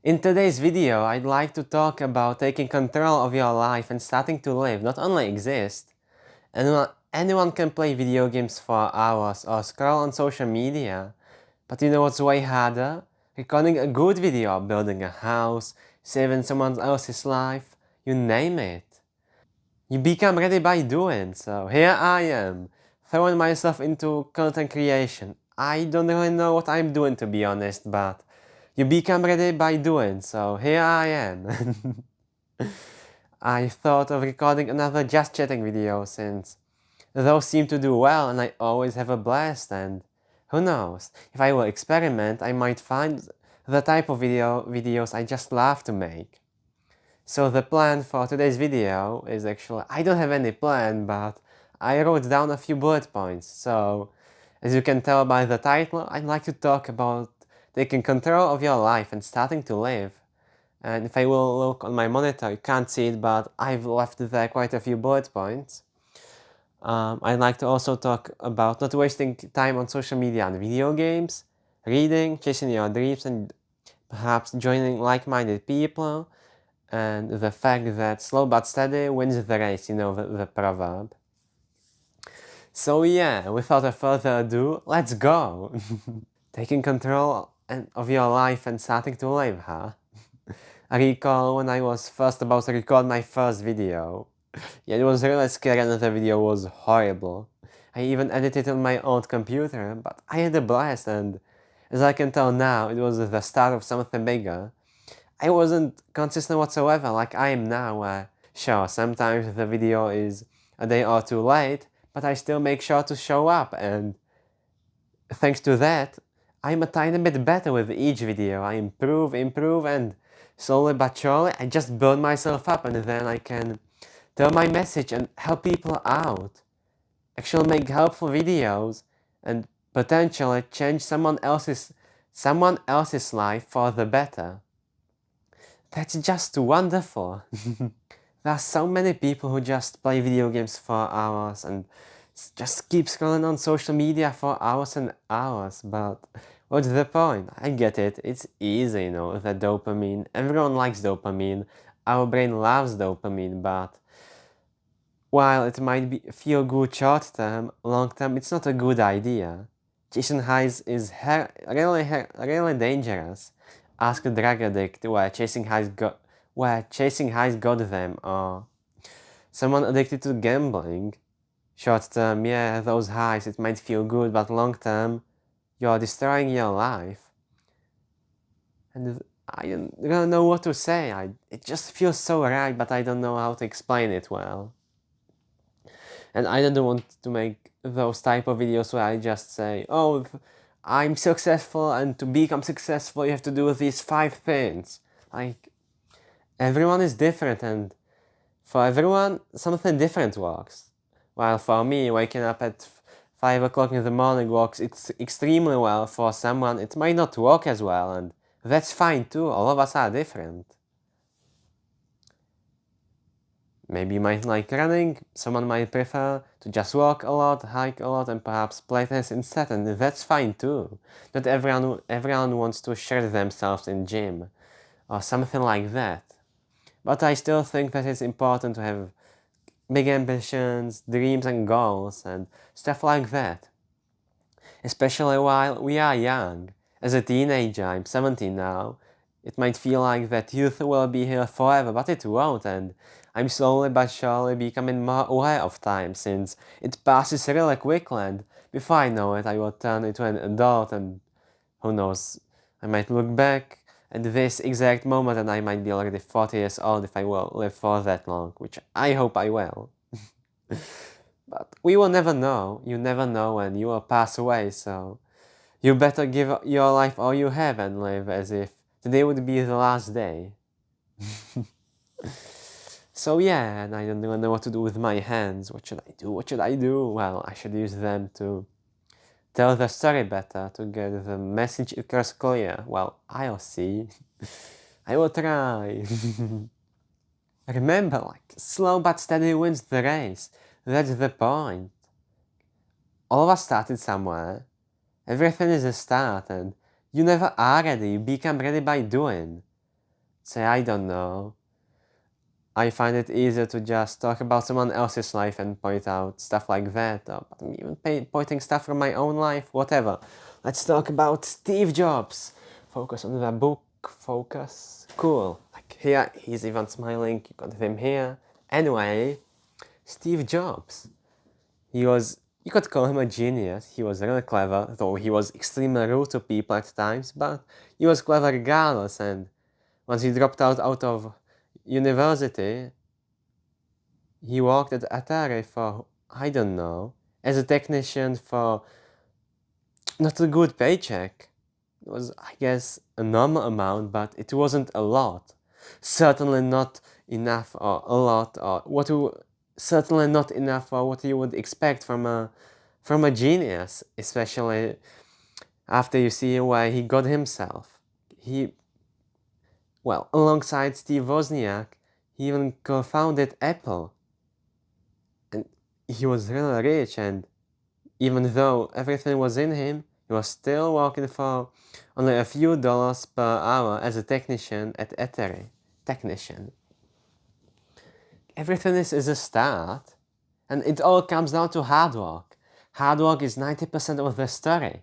In today's video, I'd like to talk about taking control of your life and starting to live, not only exist. Anyone can play video games for hours or scroll on social media, but you know what's way harder? Recording a good video, building a house, saving someone else's life, you name it. You become ready by doing, so here I am, throwing myself into content creation. I don't really know what I'm doing, to be honest, but you become ready by doing, so here I am. I thought of recording another Just Chatting video since those seem to do well and I always have a blast, and who knows, if I will experiment I might find the type of videos I just love to make. So the plan for today's video is actually, I don't have any plan, but I wrote down a few bullet points. So as you can tell by the title, I'd like to talk about taking control of your life and starting to live. And if I will look on my monitor, you can't see it, but I've left there quite a few bullet points. I'd like to also talk about not wasting time on social media and video games, reading, chasing your dreams, and perhaps joining like-minded people, and the fact that slow but steady wins the race, you know, the proverb. So yeah, without further ado, let's go! Taking control of your life and starting to live, huh? I recall when I was first about to record my first video. Yeah, it was really scary and the video was horrible. I even edited on my old computer, but I had a blast, and as I can tell now, it was the start of something bigger. I wasn't consistent whatsoever like I am now, where sure, sometimes the video is a day or two late, but I still make sure to show up, and thanks to that, I'm a tiny bit better with each video. I improve, and slowly but surely I just build myself up, and then I can tell my message and help people out. Actually make helpful videos and potentially change someone else's life for the better. That's just wonderful. There are so many people who just play video games for hours and just keep scrolling on social media for hours and hours, but what's the point? I get it, it's easy, you know, the dopamine. Everyone likes dopamine, our brain loves dopamine, but while it might feel good short term, long term it's not a good idea. Chasing highs is really dangerous. Ask a drug addict where chasing highs got them, or someone addicted to gambling. Short term, yeah, those highs, it might feel good, but long term, you're destroying your life. And I don't really know what to say. It just feels so right, but I don't know how to explain it well. And I don't want to make those type of videos where I just say, oh, I'm successful, and to become successful you have to do these 5 things. Like, everyone is different, and for everyone something different works. While for me, waking up at 5 o'clock in the morning works extremely well, for someone it might not work as well, and that's fine too, all of us are different. Maybe you might like running, someone might prefer to just walk a lot, hike a lot, and perhaps play tennis instead, and that's fine too. Not everyone wants to share themselves in gym, or something like that. But I still think that it's important to have big ambitions, dreams and goals, and stuff like that. Especially while we are young. As a teenager, I'm 17 now, it might feel like that youth will be here forever, but it won't, and I'm slowly but surely becoming more aware of time, since it passes really quickly, and before I know it, I will turn into an adult, and who knows, I might look back at this exact moment and I might be already 40 years old if I will live for that long, which I hope I will. But we will never know. You never know when you will pass away, so you better give your life all you have and live as if today would be the last day. So yeah, and I don't even know what to do with my hands. What should I do? What should I do? Well, I should use them to tell the story better, to get the message across clear. Well, I'll see. I will try. Remember, like, slow but steady wins the race. That's the point. All of us started somewhere. Everything is a start, and you never are ready, you become ready by doing. say, I don't know, I find it easier to just talk about someone else's life and point out stuff like that, or even pointing stuff from my own life, whatever. Let's talk about Steve Jobs. Focus on the book, focus. Cool. Like here, he's even smiling, you got him here. Anyway, Steve Jobs. You could call him a genius. He was really clever, though he was extremely rude to people at times, but he was clever regardless, and once he dropped out of university, he worked at Atari for, I don't know, as a technician for not a good paycheck. It was, I guess, a normal amount, but it wasn't a lot. Certainly not enough or a lot, or certainly not enough for what you would expect from a genius, especially after you see where he got himself. Alongside Steve Wozniak, he even co-founded Apple. And he was really rich, and even though everything was in him, he was still working for only a few dollars per hour as a technician at Atari. Technician. Everything is a start, and it all comes down to hard work. Hard work is 90% of the story.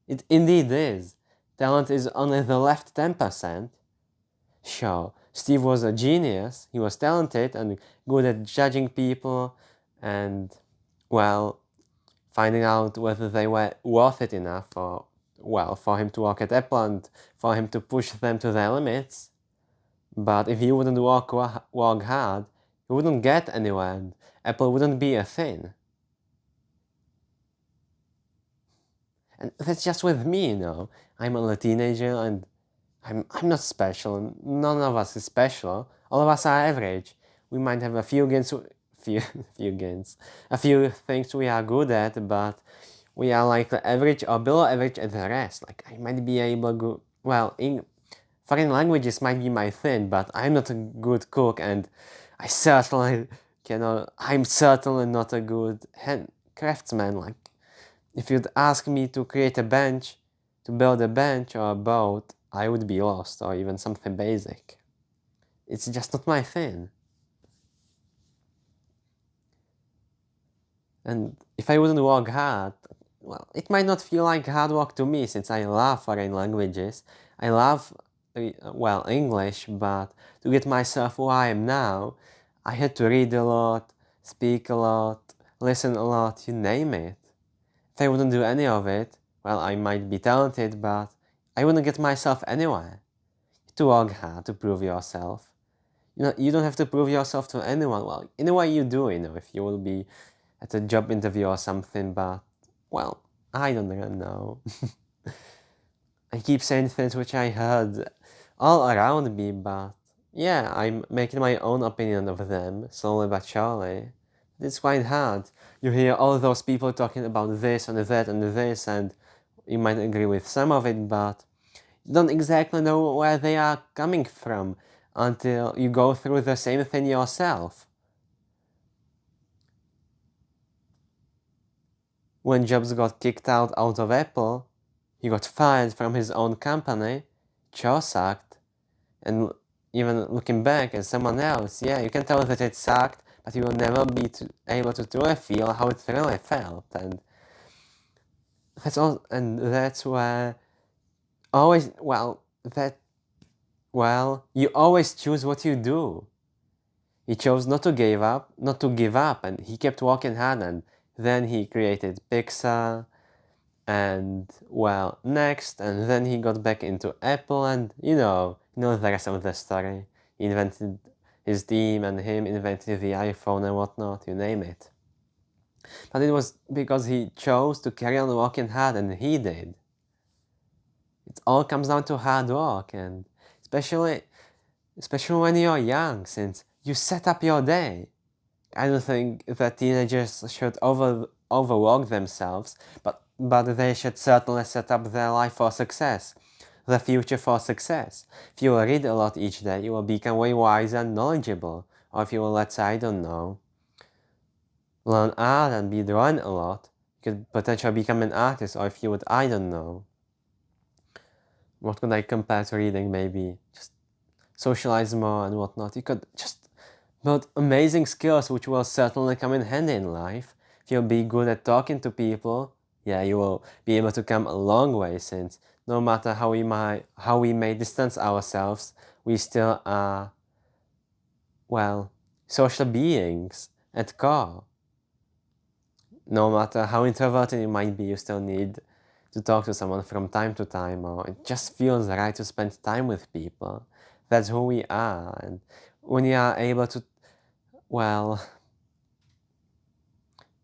It indeed is. Talent is only the left 10%. Sure, Steve was a genius, he was talented and good at judging people and, well, finding out whether they were worth it enough for him to work at Apple and for him to push them to their limits. But if he wouldn't work hard, he wouldn't get anywhere and Apple wouldn't be a thing. And that's just with me, you know. I'm a teenager and I'm not special. None of us is special. All of us are average. We might have a few things we are good at, but we are like average or below average at the rest. Like I might be able foreign languages might be my thing, but I'm not a good cook, and I'm certainly not a good craftsman. Like if you'd ask me to build a bench or a boat, I would be lost, or even something basic. It's just not my thing. And if I wouldn't work hard, well, it might not feel like hard work to me since I love foreign languages. I love, English, but to get myself who I am now, I had to read a lot, speak a lot, listen a lot, you name it. If I wouldn't do any of it, well, I might be talented, but I wouldn't get myself anywhere. To work hard to prove yourself. You don't have to prove yourself to anyone. Well, in a way you do, if you will be at a job interview or something, but, well, I don't really know. I keep saying things which I heard all around me, but yeah, I'm making my own opinion of them, slowly but surely. It's quite hard. You hear all those people talking about this and that and this, and you might agree with some of it, but you don't exactly know where they are coming from until you go through the same thing yourself. When Jobs got kicked out of Apple, he got fired from his own company, jaw sucked, and even looking back as someone else, yeah, you can tell that it sucked, but you will never be able to truly feel how it really felt, and that's where you always choose what you do. He chose not to give up, and he kept working hard, and then he created Pixar, and next, and then he got back into Apple, and you know the rest of the story. He invented his team, and him invented the iPhone and whatnot, you name it. But it was because he chose to carry on working hard, and he did. It all comes down to hard work, and especially when you're young, since you set up your day. I don't think that teenagers should overwork themselves, but they should certainly set up their life for success, the future for success. If you will read a lot each day, you will become way wiser and knowledgeable. Or if you will, let's say, I don't know, learn art and be drawing a lot, you could potentially become an artist. Or if you would, I don't know, what could I compare to reading? Maybe just socialize more and whatnot. You could just build amazing skills which will certainly come in handy in life. If you'll be good at talking to people, yeah, you will be able to come a long way, since no matter how we may distance ourselves, we still are, well, social beings at core. No matter how introverted you might be, you still need to talk to someone from time to time, or it just feels right to spend time with people. That's who we are. And when you are able to, well,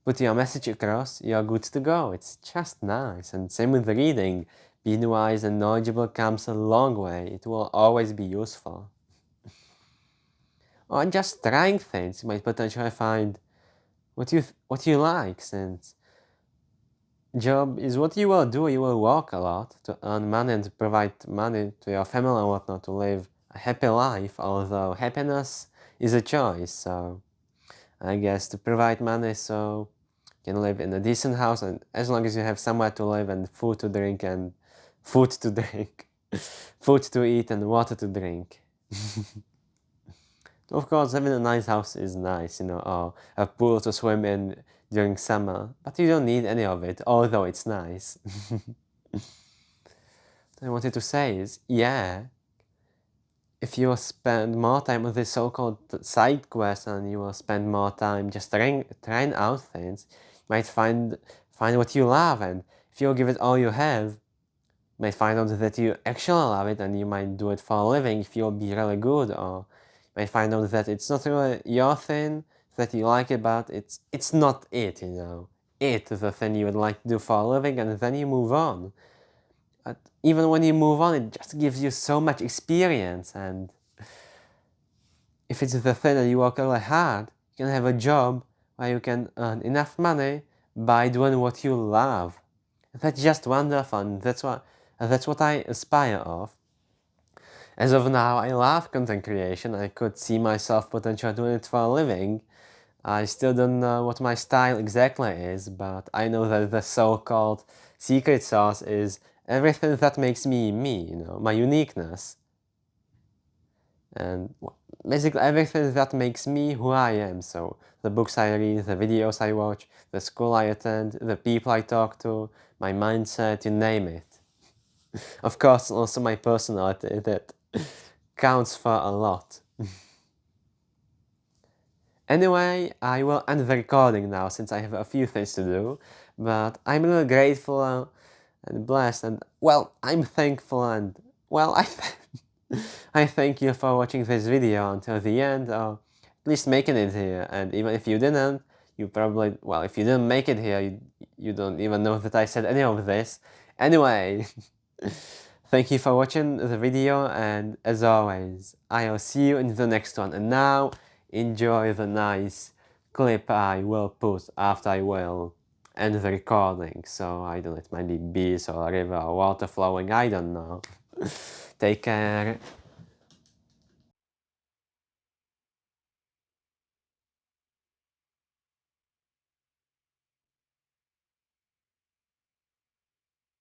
put your message across, you're good to go. It's just nice. And same with reading. Being wise and knowledgeable comes a long way. It will always be useful. Or just trying things, you might potentially find what you like, since job is what you will do. You will work a lot to earn money and to provide money to your family and whatnot, to live a happy life, although happiness is a choice. So I guess to provide money so you can live in a decent house, and as long as you have somewhere to live and food to drink and food to drink, food to eat and water to drink. Of course, having a nice house is nice, or a pool to swim in during summer, but you don't need any of it, although it's nice. What I wanted to say is, yeah, if you spend more time with this so-called side quest and you will spend more time just trying out things, you might find what you love, and if you give it all you have, you might find out that you actually love it, and you might do it for a living if you'll be really good, or you might find out that it's not really your thing, that you like it, but it's not it, It, the thing you would like to do for a living, and then you move on. But even when you move on, it just gives you so much experience, and if it's the thing that you work really hard, you can have a job where you can earn enough money by doing what you love. That's just wonderful, and that's what I aspire of. As of now, I love content creation. I could see myself potentially doing it for a living. I still don't know what my style exactly is, but I know that the so-called secret sauce is everything that makes me me, my uniqueness. And basically everything that makes me who I am. So the books I read, the videos I watch, the school I attend, the people I talk to, my mindset, you name it. Of course, also my personality, that counts for a lot. Anyway, I will end the recording now, since I have a few things to do, but I'm really grateful and blessed, and, well, I'm thankful, and, well, I thank you for watching this video until the end, or at least making it here, and even if you didn't, you probably, well, if you didn't make it here, you don't even know that I said any of this. Anyway, thank you for watching the video, and as always, I'll see you in the next one. And now, enjoy the nice clip I will put after I will end the recording. So, I don't know, it might be bees or a river or water flowing, I don't know. Take care.